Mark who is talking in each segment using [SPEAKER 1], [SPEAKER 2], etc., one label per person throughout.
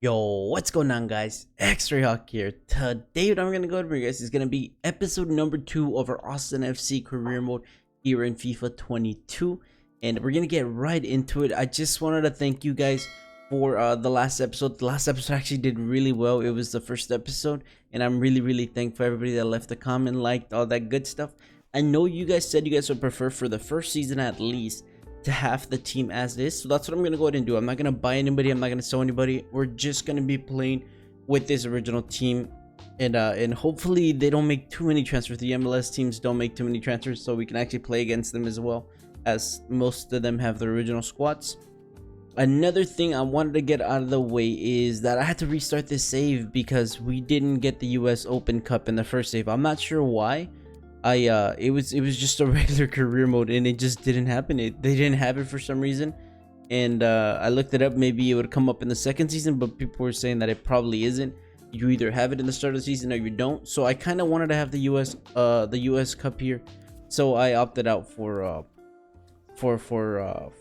[SPEAKER 1] Yo, what's going on, guys? X-Ray Hawk here. Today what I'm gonna go over, guys, is gonna be episode number 2 of our Austing FC career mode here in FIFA 22, and we're gonna get right into it. I just wanted to thank you guys for the last episode. The last episode actually did really well. It was the first episode, and I'm really thankful for everybody that left a comment, liked, all that good stuff. I know you guys said you guys would prefer for the first season at least to have the team as is, so that's what I'm gonna go ahead and do. I'm not gonna buy anybody, I'm not gonna sell anybody. We're just gonna be playing with this original team, and hopefully they don't make too many transfers. The MLS teams don't make too many transfers, so we can actually play against them as well, as most of them have the original squads. Another thing I wanted to get out of the way is that I had to restart this save because we didn't get the US Open Cup in the first save. I'm not sure why. It was just a regular career mode and it just didn't happen. They didn't have it for some reason, and I looked it up. Maybe it would come up in the second season, but people were saying that it probably isn't. You either have it in the start of the season or you don't. So I kind of wanted to have the US Cup here, so I opted out for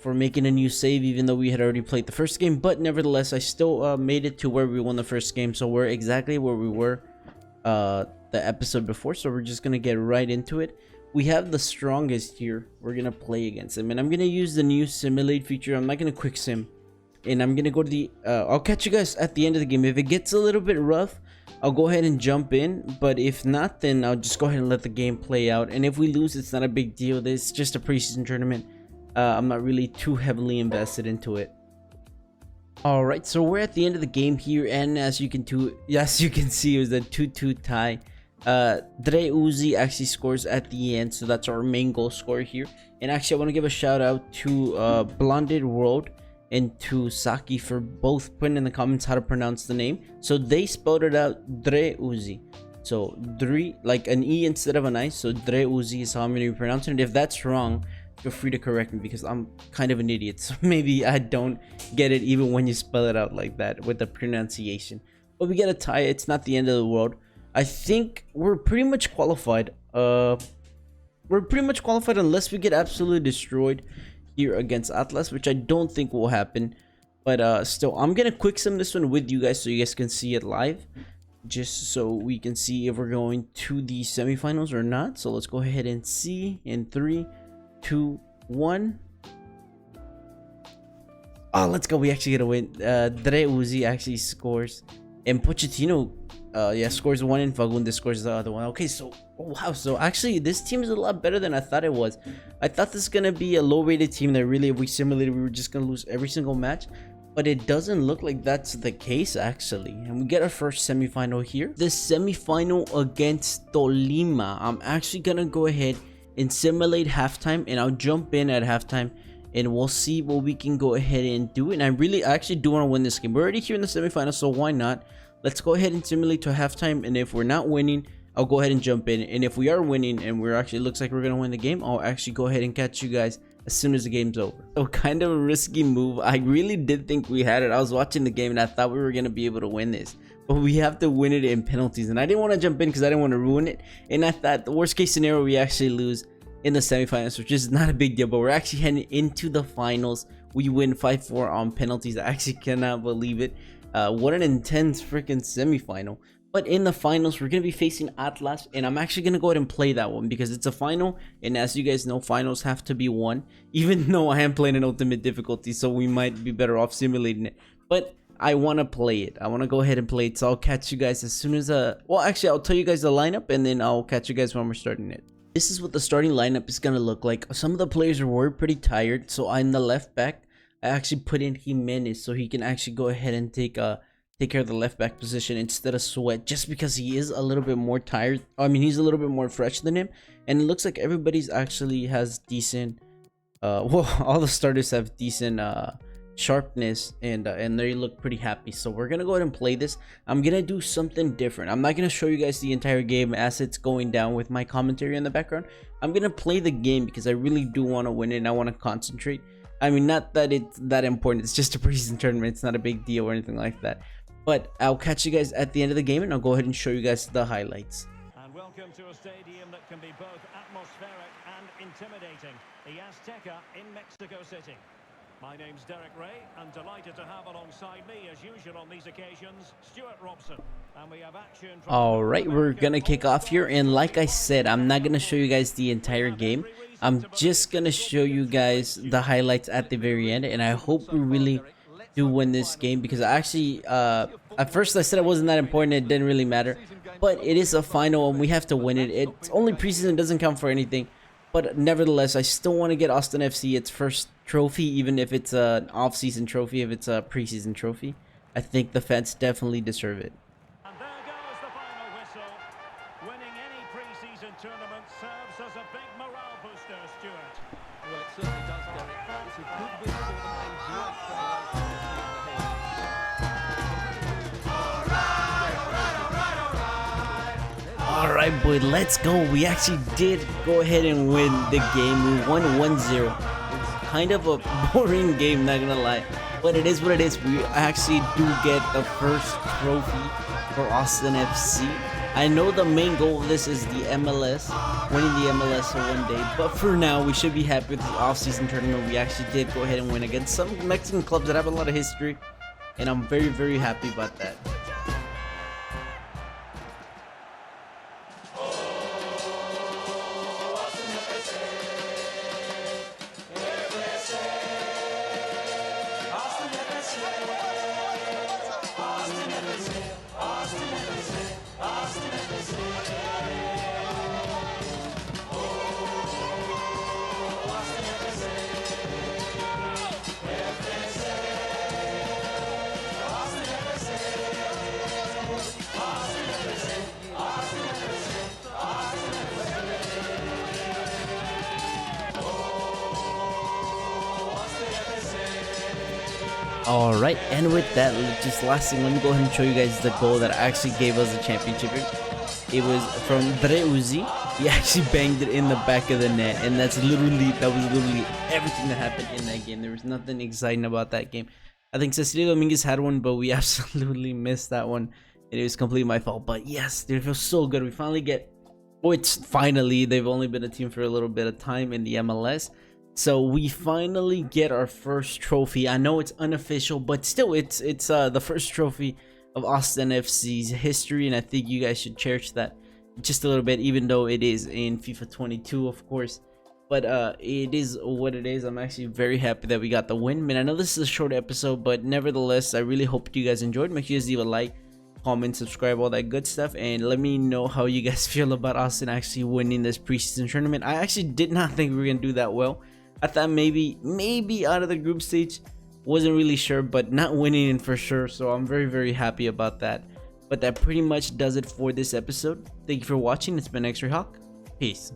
[SPEAKER 1] making a new save, even though we had already played the first game. But nevertheless, I still made it to where we won the first game, so we're exactly where we were the episode before. So we're just gonna get right into it. We have the strongest here. We're gonna play against them, and I'm gonna use the new simulate feature. I'm not gonna quick sim, and I'm gonna go to the I'll catch you guys at the end of the game. If it gets a little bit rough, I'll go ahead and jump in, but if not, then I'll just go ahead and let the game play out. And if we lose, it's not a big deal. This is just a preseason tournament. I'm not really too heavily invested into it. Alright, so we're at the end of the game here, and as you can see, it was a 2-2 tie. Dre Uzi actually scores at the end, so that's our main goal scorer here. And actually, I want to give a shout out to Blonded World and to Saki for both putting in the comments how to pronounce the name. So they spelled it out Dre Uzi. So Dre, like an E instead of an I. So Dre Uzi is how I'm going to be pronouncing it. If that's wrong, feel free to correct me, because I'm kind of an idiot, so maybe I don't get it even when you spell it out like that with the pronunciation. But we get a tie. It's not the end of the world. I think we're pretty much qualified. We're pretty much qualified unless we get absolutely destroyed here against Atlas, which I don't think will happen. But still, I'm gonna quick sim this one with you guys so you guys can see it live, just so we can see if we're going to the semifinals or not. So let's go ahead and see in 3, 2, 1. Oh, let's go. We actually get a win. Dre Uzi actually scores, and Pochettino scores one, and Fagundes scores the other one. Okay, so wow, so actually this team is a lot better than I thought it was. I thought this is gonna be a low rated team that really, if we simulated, we were just gonna lose every single match, but it doesn't look like that's the case actually. And we get our first semifinal here, the semifinal against Tolima. I'm actually gonna go ahead and simulate halftime, and I'll jump in at halftime and we'll see what we can go ahead and do. And I actually do want to win this game. We're already here in the semifinals, so why not? Let's go ahead and simulate to halftime, and if we're not winning, I'll go ahead and jump in. And if we are winning and we're actually, looks like we're gonna win the game, I'll actually go ahead and catch you guys as soon as the game's over. So kind of a risky move. I really did think we had it. I was watching the game and I thought we were gonna be able to win this, but we have to win it in penalties, and I didn't want to jump in because I didn't want to ruin it. And I thought the worst case scenario, we actually lose in the semifinals, which is not a big deal, but we're actually heading into the finals. We win 5-4 on penalties. I actually cannot believe it. What an intense freaking semifinal. But in the finals, we're going to be facing Atlas, and I'm actually going to go ahead and play that one because it's a final, and as you guys know, finals have to be won, even though I am playing in ultimate difficulty, so we might be better off simulating it. But I want to play it. I want to go ahead and play it, so I'll catch you guys as soon as well, actually, I'll tell you guys the lineup, and then I'll catch you guys when we're starting it. This is what the starting lineup is going to look like. Some of the players were pretty tired, so in the left back, I actually put in Jimenez so he can actually go ahead and take care of the left back position instead of Sweat, just because he is a little bit more tired. I mean, he's a little bit more fresh than him, and it looks like everybody's actually has decent well, all the starters have decent sharpness, and they look pretty happy. So we're gonna go ahead and play this. I'm gonna do something different. I'm not gonna show you guys the entire game as it's going down with my commentary in the background. I'm gonna play the game because I really do want to win it and I want to concentrate. I mean, not that it's that important, it's just a preseason tournament, it's not a big deal or anything like that. But I'll catch you guys at the end of the game, and I'll go ahead and show you guys the highlights.
[SPEAKER 2] And welcome to a stadium that can be both atmospheric and intimidating, the Azteca in Mexico City. My name's Derek Ray, and delighted to have alongside me, as usual on these occasions, Stuart Robson. And we have action from
[SPEAKER 1] All right, we're gonna kick off here, and like I said, I'm not gonna show you guys the entire game. I'm just gonna show you guys the highlights at the very end, and I hope we really do win this game, because actually at first I said it wasn't that important, it didn't really matter, but it is a final and we have to win it. It's only preseason, doesn't count for anything, but nevertheless I still want to get Austin FC its first trophy, even if it's an off-season trophy, if it's a preseason trophy. I think the fans definitely deserve it.
[SPEAKER 2] And there goes the final whistle. Winning any pre-season tournament serves as a big morale booster, Stuart.
[SPEAKER 3] Well, it certainly does, Derek. It's a good win for the main great federation
[SPEAKER 1] All right, boy, let's go. We actually did go ahead and win the game. We won 1-0. Kind of a boring game, not gonna lie, but it is what it is. We actually do get the first trophy for Austin FC. I know the main goal of this is the MLS, winning the MLS for one day, but for now we should be happy with the off-season tournament. We actually did go ahead and win against some Mexican clubs that have a lot of history, and I'm very happy about that. Alright, and with that, just last thing, let me go ahead and show you guys the goal that actually gave us the championship. It was from Uzi. He actually banged it in the back of the net, and that was literally everything that happened in that game. There was nothing exciting about that game. I think Cecilio Dominguez had one, but we absolutely missed that one, and it was completely my fault. But yes, dude, it feels so good. We finally get, oh, it's finally, they've only been a team for a little bit of time in the MLS. So we finally get our first trophy. I know it's unofficial, but still, it's the first trophy of Austin FC's history, and I think you guys should cherish that just a little bit, even though it is in FIFA 22, of course. But it is what it is. I'm actually very happy that we got the win. Man, I know this is a short episode, but nevertheless, I really hope you guys enjoyed. Make sure you guys leave a like, comment, subscribe, all that good stuff, and let me know how you guys feel about Austin actually winning this preseason tournament. I actually did not think we were gonna do that well. I thought maybe out of the group stage, wasn't really sure, but not winning for sure. So I'm very happy about that. But that pretty much does it for this episode. Thank you for watching. It's been X-Ray Hawk. Peace.